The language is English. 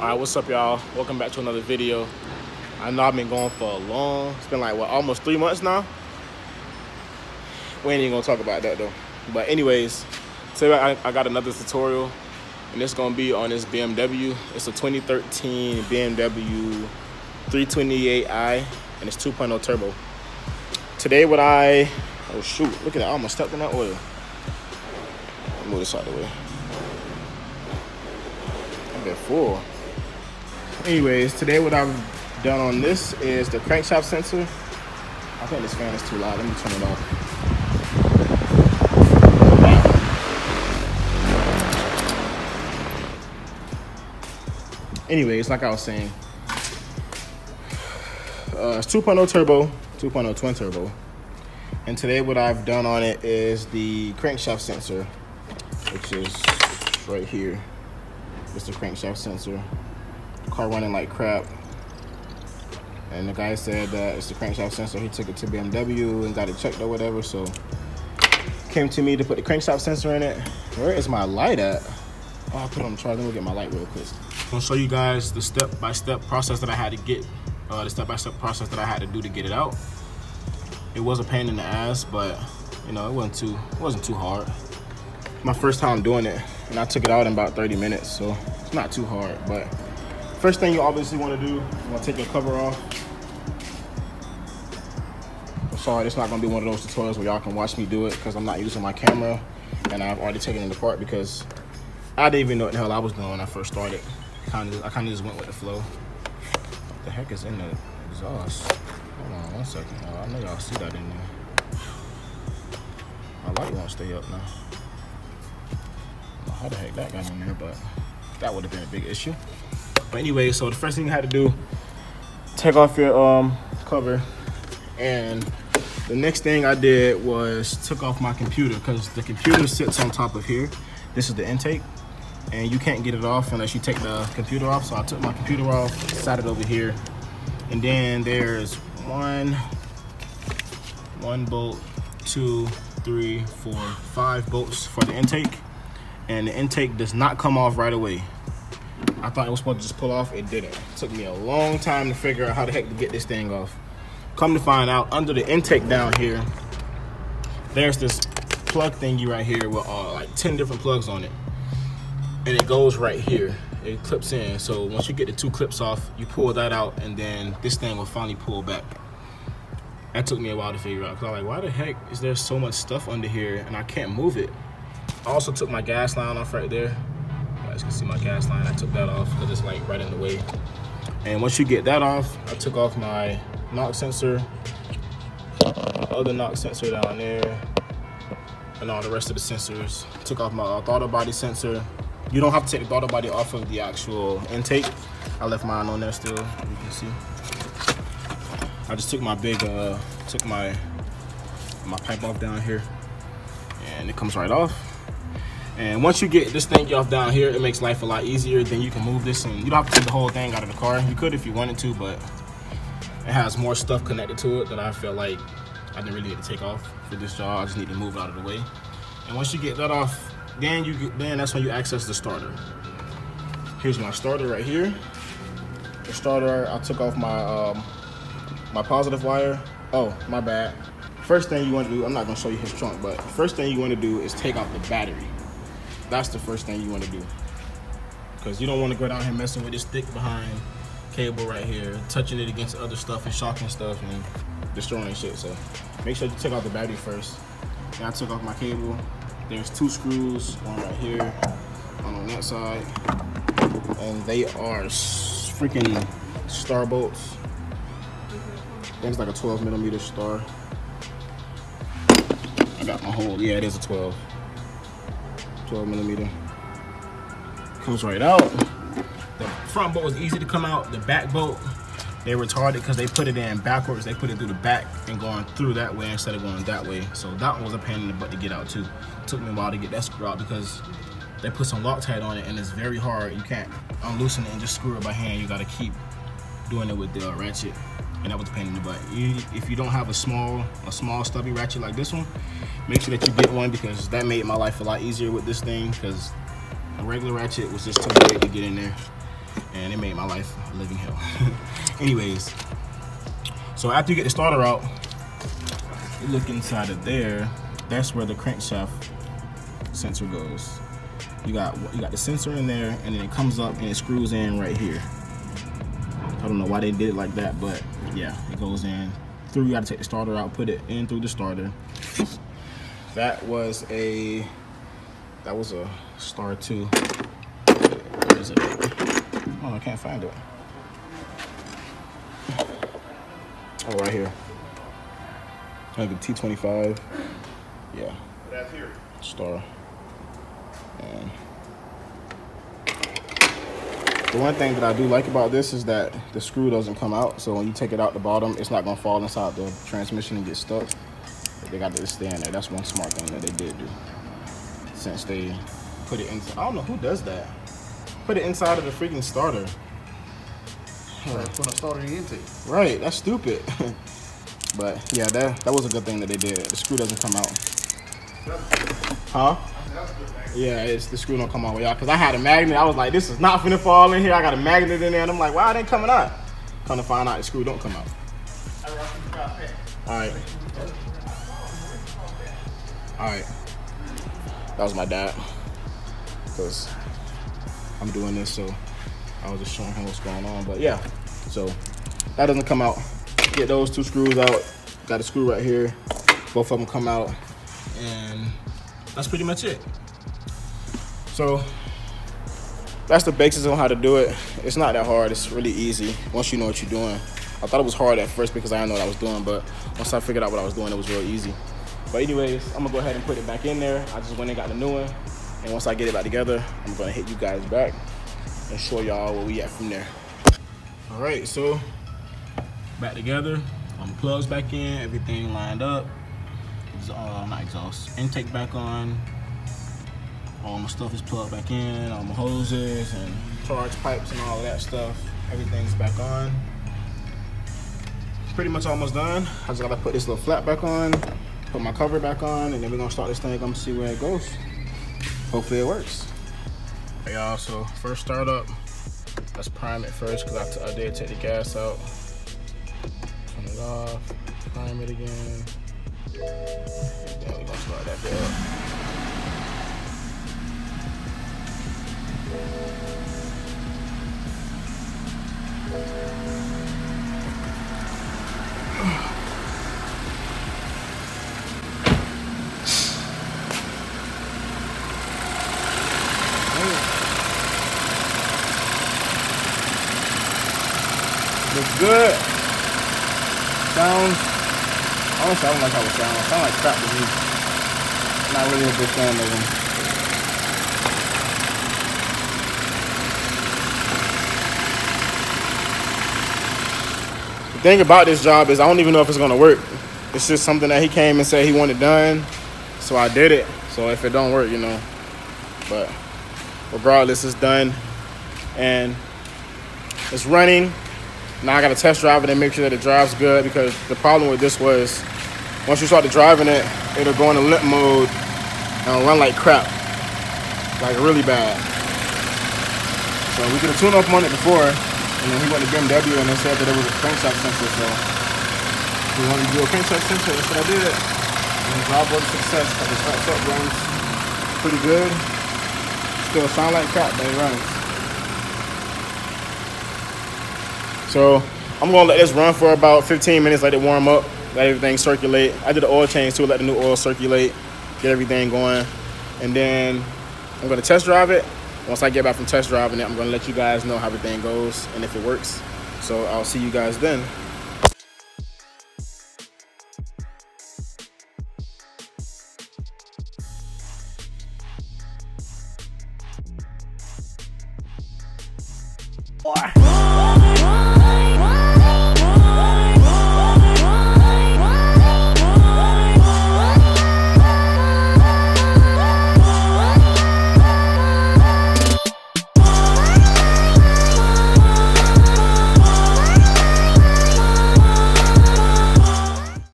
Alright, what's up, y'all? Welcome back to another video. I know I've been going for it's been like, what, almost 3 months now? We ain't even gonna talk about that though. But anyways, today I got another tutorial, and it's gonna be on this BMW. It's a 2013 BMW 328i, and it's 2.0 turbo. Today oh shoot, look at that, I almost stepped in that oil. Let me move this out of the way. I've been full. Anyways, today what I've done on this is the crankshaft sensor. I think this fan is too loud. Let me turn it off. Anyways, like I was saying, it's 2.0 turbo, 2.0 twin turbo. And today what I've done on it is the crankshaft sensor, which is right here. It's the crankshaft sensor. Car running like crap, and the guy said that it's the crankshaft sensor. He took it to BMW and got it checked or whatever, so came to me to put the crankshaft sensor in it. Where is my light at? Oh, I'll put it on the charge. Let me get my light real quick. I'm gonna show you guys the step-by-step process that I had to get, the step-by-step process that I had to do to get it out. It was a pain in the ass, but you know, it wasn't too hard. My first time doing it, and I took it out in about 30 minutes, so it's not too hard. But first thing you obviously want to do, you want to take your cover off. I'm sorry, it's not going to be one of those tutorials where y'all can watch me do it, because I'm not using my camera, and I've already taken it apart because I didn't even know what the hell I was doing when I first started. I kind of just went with the flow. What the heck is in the exhaust? Hold on 1 second. Oh, I know y'all see that in there. My light won't stay up now. I don't know how the heck that got in there, but that would have been a big issue. But anyway, so the first thing you had to do, take off your cover, and the next thing I did was took off my computer, because the computer sits on top of here. This is the intake, and you can't get it off unless you take the computer off. So I took my computer off, sat it over here, and then there's one bolt, 2, 3, 4, 5 bolts for the intake, and the intake does not come off right away. I thought it was supposed to just pull off. It didn't. It took me a long time to figure out how the heck to get this thing off. Come to find out, under the intake down here, there's this plug thingy right here with like 10 different plugs on it. And it goes right here. It clips in. So once you get the 2 clips off, you pull that out, and then this thing will finally pull back. That took me a while to figure out, because I'm like, why the heck is there so much stuff under here and I can't move it? I also took my gas line off right there. You guys can see my gas line. I took that off because it's like right in the way. And once you get that off, I took off my knock sensor, other knock sensor down there, and all the rest of the sensors. Took off my throttle body sensor. You don't have to take the throttle body off of the actual intake. I left mine on there still, as you can see. I just took my my pipe off down here, and it comes right off. And once you get this thing off down here, it makes life a lot easier. Then you can move this, and you don't have to take the whole thing out of the car. You could if you wanted to, but it has more stuff connected to it that I feel like I didn't really need to take off for this job. I just need to move it out of the way. And once you get that off, then that's when you access the starter. Here's my starter right here. The starter, I took off my my positive wire. Oh, my bad. First thing you want to do, I'm not gonna show you his trunk, but first thing you want to do is take out the battery. That's the first thing you want to do, because you don't want to go down here messing with this thick behind cable right here, touching it against other stuff and shocking stuff and destroying shit. So make sure you take out the battery first. Then I took off my cable. There's 2 screws, one right here, one on that side, and they are freaking star bolts. I think it's like a 12mm star. I got my hole. Yeah, it is a 12mm. Comes right out. The front bolt was easy to come out. The back bolt, they retarded because they put it in backwards. They put it through the back and going through that way instead of going that way. So that one was a pain in the butt to get out too. It took me a while to get that screw out because they put some Loctite on it, and it's very hard. You can't unloosen it and just screw it by hand. You gotta keep doing it with the ratchet. And that was a pain in the butt. If you don't have a small stubby ratchet like this one, make sure that you get one, because that made my life a lot easier with this thing, because a regular ratchet was just too big to get in there. and it made my life a living hell. Anyways, so after you get the starter out, you look inside of there. That's where the crankshaft sensor goes. You got the sensor in there, and then it comes up and it screws in right here. I don't know why they did it like that, but yeah, it goes in through. You got to take the starter out, put it in through the starter. That was a star 2. Where is it? Oh, I can't find it. Oh, right here. Like a T25. Yeah. That's here. Star. And the one thing that I do like about this is that the screw doesn't come out. So when you take it out the bottom, it's not gonna fall inside the transmission and get stuck. They got to stay in there. That's one smart thing that they did do. Since they put it inside. I don't know who does that. Put it inside of the freaking starter. That's when I started the intake. Right, that's stupid. But yeah, that was a good thing that they did. The screw doesn't come out. Huh? Yeah, the screw don't come out, y'all. Cause I had a magnet. I was like, this is not finna fall in here. I got a magnet in there, and I'm like, why it ain't coming out? Come to find out, the screw don't come out. All right. All right. That was my dad. Cause I'm doing this, so I was just showing him what's going on. But yeah, so that doesn't come out. Get those 2 screws out. Got a screw right here. Both of them come out, and that's pretty much it. So that's the basics on how to do it. It's not that hard. It's really easy once you know what you're doing. I thought it was hard at first because I didn't know what I was doing, but once I figured out what I was doing, it was real easy. But anyways, I'm gonna go ahead and put it back in there. I just went and got the new one, and once I get it back together, I'm gonna hit you guys back and show y'all where we at from there. All right, so back together. Plugs back in, everything lined up. Not exhaust, intake back on. All my stuff is plugged back in, all my hoses and charge pipes and all of that stuff. Everything's back on. Pretty much almost done. I just gotta put this little flap back on, put my cover back on, and then we're gonna start this thing. I'm gonna see where it goes. Hopefully it works. Hey y'all, so first start up, let's prime it first because I did take the gas out. Turn it off, prime it again. And then we're gonna start that bit up. Looks good. Sounds, honestly, I don't like how it sounds. It sounds like crap to me. I'm not really a big fan of them. The thing about this job is I don't even know if it's gonna work. It's just something that he came and said he wanted done, so I did it. So if it don't work, you know, but regardless, it's done and it's running. Now I gotta test drive it and make sure that it drives good, because the problem with this was once you start driving it, it'll go into limp mode and it'll run like crap, like really bad. So we could have tuned up on it before, and then he went to BMW and they said that it was a crankshaft sensor. So we wanted to do a crankshaft sensor. That's what I did. And the job was a success. But the starts up runs pretty good. Still sound like crap, but it runs. So I'm gonna let this run for about 15 minutes, let it warm up, let everything circulate. I did the oil change too, let the new oil circulate, get everything going. And then I'm gonna test drive it. Once I get back from test driving it, I'm gonna let you guys know how everything goes and if it works. So I'll see you guys then. Or